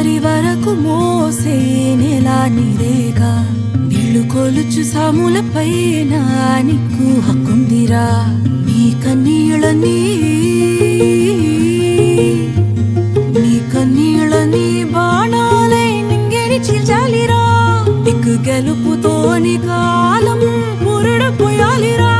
చివరి వరకు మోసే నెలా నీరేగా నీళ్లు కొలుచు సాములపైన నీకు హక్కుందిరా నీ కన్నీళ్ళని బాణాలై నింగిని చీల్చాలిరా దిక్కు గెలుపుతోని కాలం పురుడు పోయాలిరా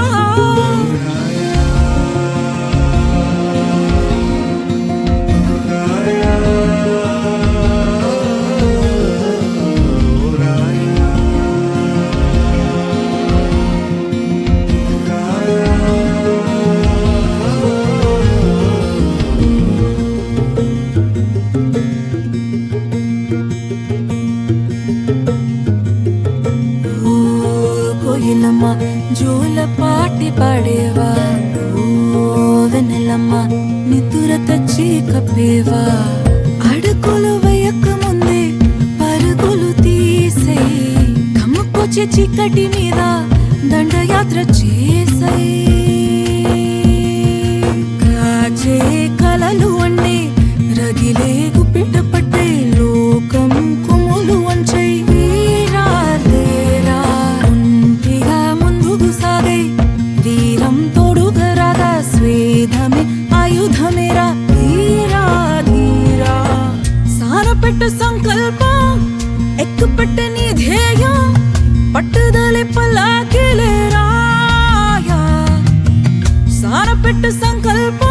జోల పాటి పాడేవా వెన్నెలమ్మ నితుర తెచ్చి కప్పేవా అడుగులు వేయక ముందే పరుగులు తీసే కమ్ముకొచ్చే చీకటి మీద దండయాత్ర చేసే కాచే కలలు అన్నీ రగిలే గుప్పిట పట్టే లోకం కుములు వంచై వీరం తోడుగరాగా స్వేదమే ఆయుధమేరా ధీరా ధీరా సారపెట్టు సంకల్పం ఎక్కుపెట్టు నీ ధ్యేయం పట్టుదలే పల్లాకిలేరా సారపెట్టు సంకల్పం